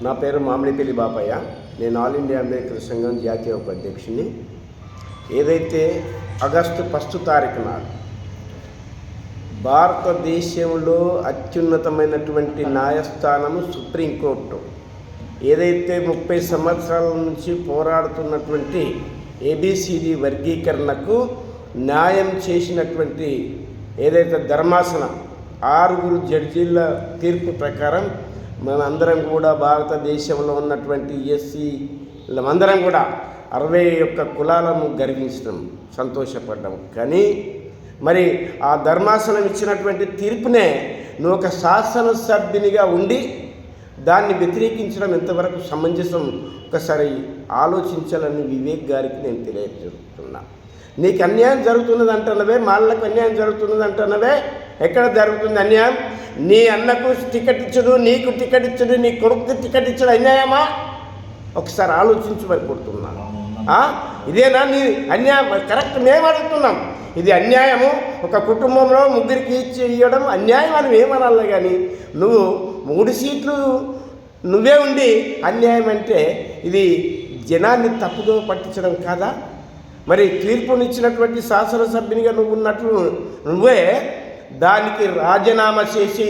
నా పేరు మామిడిపల్లి బాపయ్య. నేను ఆల్ ఇండియా అంబేద్కర్ సంఘం జాతీయ ఉపాధ్యక్షుని. ఏదైతే ఆగస్టు 1 తారీఖు నాడు భారతదేశంలో అత్యున్నతమైనటువంటి న్యాయస్థానము సుప్రీంకోర్టు ఏదైతే 30 సంవత్సరాల నుంచి పోరాడుతున్నటువంటి ఏబిసిడి వర్గీకరణకు న్యాయం చేసినటువంటి ఏదైతే ధర్మాసనం 6 జడ్జీల తీర్పు ప్రకారం మనందరం కూడా భారతదేశంలో ఉన్నటువంటి ఎస్సీలందరం కూడా 61 కులాలను గర్వించడం, సంతోషపడ్డాం. కానీ మరి ఆ ధర్మాసనం ఇచ్చినటువంటి తీర్పునే నువ్వు ఒక శాసనసభ్యునిగా ఉండి దాన్ని వ్యతిరేకించడం ఎంతవరకు సమంజసం ఒకసారి ఆలోచించాలని వివేక్ గారికి నేను తెలియజేస్తున్నా. నీకు అన్యాయం జరుగుతున్నది అంటున్నవే, మాళ్ళకు అన్యాయం జరుగుతున్నది అంటున్నవే. ఎక్కడ జరుగుతుంది అన్యాయం? నీ అన్నకు టికెట్ ఇచ్చడు, నీకు టికెట్ ఇచ్చడు, నీ కొడుకు టికెట్ ఇచ్చడు అన్యాయమా? ఒకసారి ఆలోచించమని కోరుతున్నాను. ఇదేనా నీ అన్యాయం? కరెక్ట్, మేము అడుగుతున్నాం. ఇది అన్యాయము. ఒక కుటుంబంలో 3కి ఇవ్వడం అన్యాయం అని ఏమనాలి. కానీ నువ్వు 3 సీట్లు నువ్వే ఉండి అన్యాయం అంటే ఇది జనాన్ని తప్పుదో పట్టించడం కాదా? మరి తీర్పునిచ్చినటువంటి శాసనసభ్యునిగా నువ్వు ఉన్నట్లు నువ్వే దానికి రాజీనామా చేసి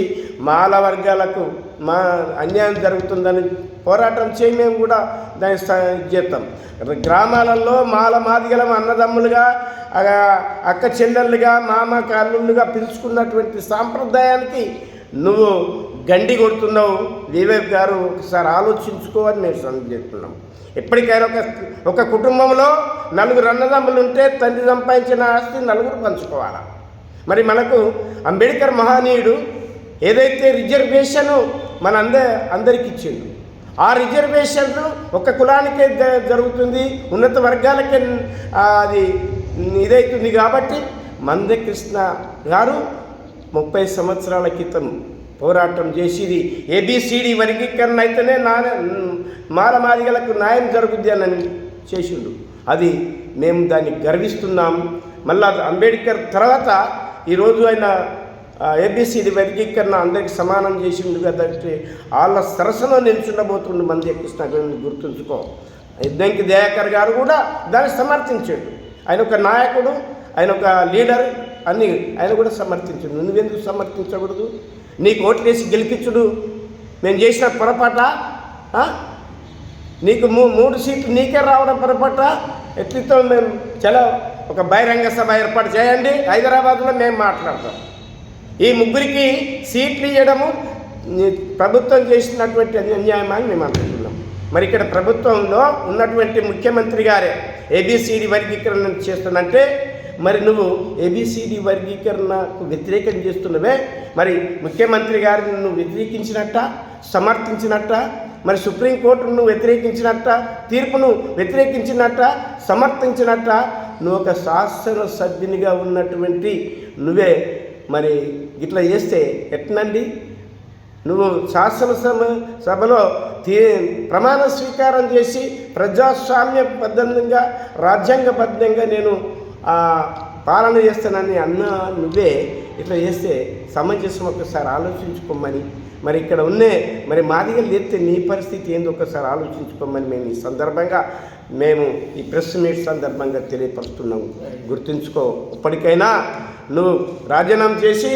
మాల వర్గాలకు మా అన్యాయం జరుగుతుందని పోరాటం చేయి. మేము కూడా దాన్ని చేస్తాం. గ్రామాలలో మాల మాదిగలం అన్నదమ్ములుగా, అక్క చెల్లెళ్ళుగా, మామ కాళ్ళుగా పిలుచుకున్నటువంటి సాంప్రదాయానికి నువ్వు గండి కొడుతున్నావు. వివేక్ గారు ఒకసారి ఆలోచించుకోవని మేము చేస్తున్నాం. ఎప్పటికైనా ఒక కుటుంబంలో 4 అన్నదమ్ములు ఉంటే తండ్రి సంపాదించిన ఆస్తి 4 పంచుకోవాలి. మరి మనకు అంబేద్కర్ మహనీయుడు ఏదైతే రిజర్వేషను అందరికి ఇచ్చిండు, ఆ రిజర్వేషన్లు ఒక కులానికే జరుగుతుంది, ఉన్నత వర్గాలకే అది ఇదవుతుంది. కాబట్టి మందకృష్ణ గారు 30 సంవత్సరాల క్రితం పోరాటం చేసేది ఏబిసిడి వర్గీకరణ అయితేనే మాలమాదిగలకు న్యాయం జరుగుద్ది అని చేసిండు. అది మేము దాన్ని గర్విస్తున్నాం. మళ్ళా అంబేద్కర్ తర్వాత ఈరోజు ఆయన ఏబిసిడి వర్గీకరణ అందరికి సమానం చేసిండు కాబట్టి వాళ్ళ సరసలో నిల్చుండబోతుండు మందకృష్ణ గారిని గుర్తుంచుకో. ఇద్దంకి దయాకర్ గారు కూడా దాన్ని సమర్థించాడు. ఆయన ఒక నాయకుడు, ఆయన ఒక లీడర్ అని ఆయన కూడా సమర్థించాడు. నువ్వెందుకు సమర్థించకూడదు? నీకు ఓట్లేసి గెలిపించుడు మేము చేసిన పొరపాట? నీకు 3 సీట్లు నీకే రావడం పొరపాట? ఎట్లతో మేము చాలా ఒక బహిరంగ సభ ఏర్పాటు చేయండి, హైదరాబాద్లో మేము మాట్లాడతాం. ఈ 3కి సీట్లు ఇవ్వడము ప్రభుత్వం చేసినటువంటి అన్యాయమని మేము అనుకుంటున్నాం. మరి ఇక్కడ ప్రభుత్వంలో ఉన్నటువంటి ముఖ్యమంత్రి గారే ఏబిసిడి వర్గీకరణ చేస్తున్నంటే మరి నువ్వు ఏబిసిడి వర్గీకరణకు వ్యతిరేకం చేస్తున్నవే. మరి ముఖ్యమంత్రి గారిని నువ్వు వ్యతిరేకించినట్ట, సమర్థించినట్ట, మరి సుప్రీంకోర్టును నువ్వు వ్యతిరేకించినట్ట, తీర్పును వ్యతిరేకించినట్ట, సమర్థించినట్ట. నువ్వు ఒక శాసనసభ్యునిగా ఉన్నటువంటి నువ్వే మరి ఇట్లా చేస్తే ఎట్నండి? నువ్వు శాసనసభలో ప్రమాణ స్వీకారం చేసి ప్రజాస్వామ్యబద్ధంగా, రాజ్యాంగబద్ధంగా నేను పాలన చేస్తానని అన్నా నువ్వే ఇట్లా చేస్తే సమంజసం ఒకసారి ఆలోచించుకోమని. మరి ఇక్కడ మరి మాదిగలు ఎత్తే నీ పరిస్థితి ఏందో ఒకసారి ఆలోచించుకోమని మేము ఈ సందర్భంగా ఈ ప్రెస్ మీట్ సందర్భంగా తెలియపరుస్తున్నాము. గుర్తుంచుకో. ఇప్పటికైనా నువ్వు రాజీనామా చేసి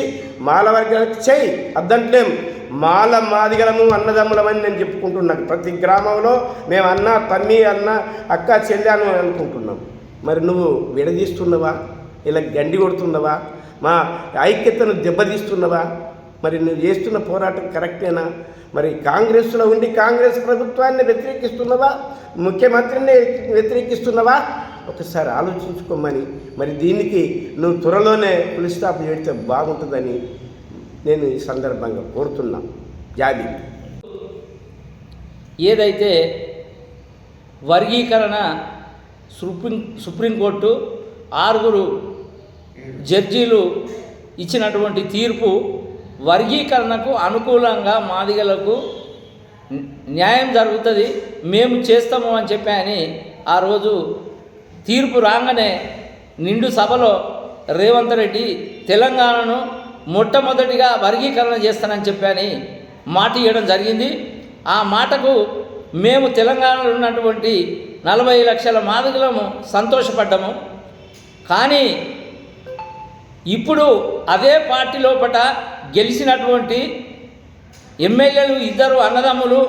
మాల వర్గాలకు చేయి. అద్దంట్లేం మాల మాదిగలము అన్నదమ్ములమని నేను చెప్పుకుంటున్నాను. ప్రతి గ్రామంలో మేము అన్న, తమ్మి, అన్న, అక్క, చెల్లి అని అనుకుంటున్నాం. మరి నువ్వు విడదీస్తున్నావా? ఇలా గండి కొడుతున్నావా? మా ఐక్యతను దెబ్బతీస్తున్నావా? మరి నువ్వు చేస్తున్న పోరాటం కరెక్టేనా? మరి కాంగ్రెస్లో ఉండి కాంగ్రెస్ ప్రభుత్వాన్ని వ్యతిరేకిస్తున్నావా? ముఖ్యమంత్రిని వ్యతిరేకిస్తున్నావా? ఒకసారి ఆలోచించుకోమని. మరి దీనికి నువ్వు త్వరలోనే ఫుల్ స్టాప్ చేస్తే బాగుంటుందని నేను ఈ సందర్భంగా కోరుతున్నా. జాబీ ఏదైతే వర్గీకరణ సుప్రీంకోర్టు 6 జడ్జీలు ఇచ్చినటువంటి తీర్పు వర్గీకరణకు అనుకూలంగా మాదిగలకు న్యాయం జరుగుతుంది, మేము చేస్తాము అని చెప్పి ఆ రోజు తీర్పు రాగానే నిండు సభలో రేవంత్ రెడ్డి తెలంగాణను మొట్టమొదటిగా వర్గీకరణ చేస్తానని చెప్పి మాట ఇవ్వడం జరిగింది. ఆ మాటకు మేము తెలంగాణలో ఉన్నటువంటి 40 లక్షల మాదిగలము సంతోషపడ్డాము. కానీ ఇప్పుడు అదే పార్టీ లోపట గెలిచినటువంటి ఎమ్మెల్యేలు ఇద్దరు అన్నదమ్ములు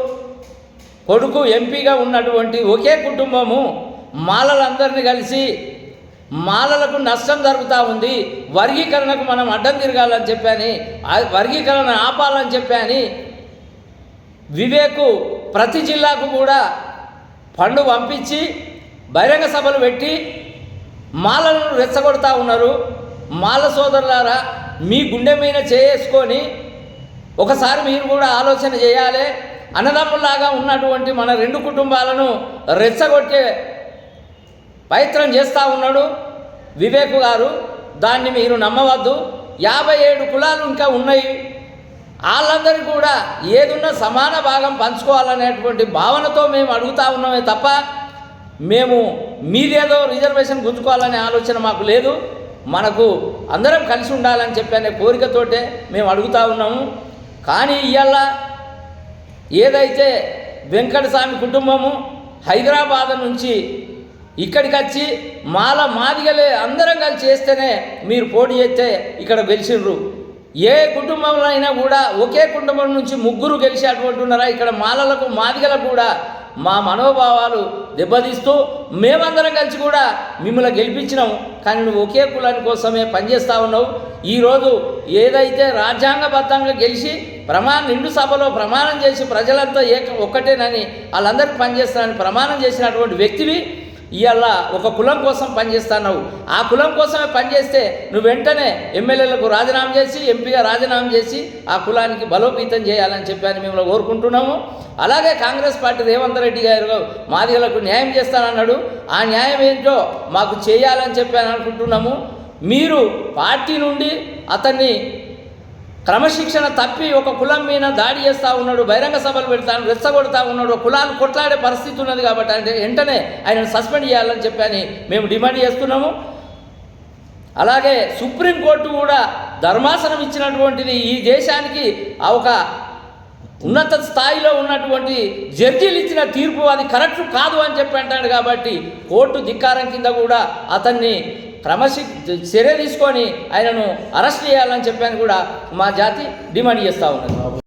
కొడుకు ఎంపీగా ఉన్నటువంటి ఒకే కుటుంబము మాలలందరినీ కలిసి మాలలకు నష్టం జరుగుతూ ఉంది, వర్గీకరణకు మనం అడ్డం తిరగాలని చెప్పని, వర్గీకరణ ఆపాలని చెప్పని వివేకు ప్రతి జిల్లాకు కూడా ఫండ్ పంపించి బహిరంగ సభలు పెట్టి మాలను రెచ్చగొడతా ఉన్నారు. మాల సోదరులారా, మీ గుండె మీద చేసుకొని ఒకసారి మీరు కూడా ఆలోచన చేయాలి. అన్నదమ్ముల్లాగా ఉన్నటువంటి మన 2 కుటుంబాలను రెచ్చగొట్టే ప్రయత్నం చేస్తూ ఉన్నాడు వివేకు గారు. దాన్ని మీరు నమ్మవద్దు. 57 కులాలు ఇంకా ఉన్నాయి. వాళ్ళందరికీ కూడా ఏదున్నా సమాన భాగం పంచుకోవాలనేటువంటి భావనతో మేము అడుగుతూ ఉన్నామే తప్ప మేము మీదేదో రిజర్వేషన్ గుంజుకోవాలనే ఆలోచన మాకు లేదు. మనకు అందరం కలిసి ఉండాలని చెప్పనే కోరికతోటే మేము అడుగుతూ ఉన్నాము. కానీ ఇవాళ ఏదైతే వెంకటస్వామి కుటుంబము హైదరాబాద్ నుంచి ఇక్కడికి వచ్చి మాదిగలే అందరం కలిసి చేస్తేనే మీరు పోటీ చేస్తే ఇక్కడ గెలిచిండ్రు. ఏ కుటుంబంలో అయినా కూడా ఒకే కుటుంబం నుంచి 3 గెలిచేటువంటి ఉన్నారా? ఇక్కడ మాలలకు మాదిగలకు కూడా మా మనోభావాలు దెబ్బతీస్తూ మేమందరం కలిసి కూడా మిమ్మల్ని గెలిపించినాము. కానీ నువ్వు ఒకే కులాని కోసమే పనిచేస్తూ ఉన్నావు. ఈరోజు ఏదైతే రాజ్యాంగబద్ధంగా గెలిచి నిండు సభలో ప్రమాణం చేసి ప్రజలంతా ఒక్కటేనని వాళ్ళందరికీ పనిచేస్తానని ప్రమాణం చేసినటువంటి వ్యక్తివి ఇవాళ ఒక కులం కోసం పనిచేస్తున్నావు. ఆ కులం కోసమే పనిచేస్తే నువ్వు వెంటనే ఎమ్మెల్యేలకు రాజీనామా చేసి ఎంపీగా రాజీనామా చేసి ఆ కులానికి బలోపేతం చేయాలని చెప్పని మిమ్మల్ని కోరుకుంటున్నాము. అలాగే కాంగ్రెస్ పార్టీ రేవంత్ రెడ్డి గారు మాదిగలకు న్యాయం చేస్తానన్నాడు. ఆ న్యాయం ఏంటో మాకు చేయాలని చెప్పి అనుకుంటున్నాము. మీరు పార్టీ నుండి అతన్ని క్రమశిక్షణ తప్పి ఒక కులం మీద దాడి చేస్తూ ఉన్నాడు, బహిరంగ సభలు పెడతాను, రెచ్చగొడతా ఉన్నాడు, కులాలు కొట్లాడే పరిస్థితి ఉన్నది కాబట్టి అంటే వెంటనే ఆయనను సస్పెండ్ చేయాలని చెప్పని మేము డిమాండ్ చేస్తున్నాము. అలాగే సుప్రీంకోర్టు కూడా ధర్మాసనం ఇచ్చినటువంటిది ఈ దేశానికి ఒక ఉన్నత స్థాయిలో ఉన్నటువంటి జడ్జీలు ఇచ్చిన తీర్పు అది కరెక్ట్ కాదు అని చెప్పి అంటాడు. కాబట్టి కోర్టు ధిక్కారం కింద కూడా అతన్ని చర్య తీసుకొని ఆయనను అరెస్ట్ చేయాలని చెప్పని కూడా మా జాతి డిమాండ్ చేస్తూ ఉన్నది.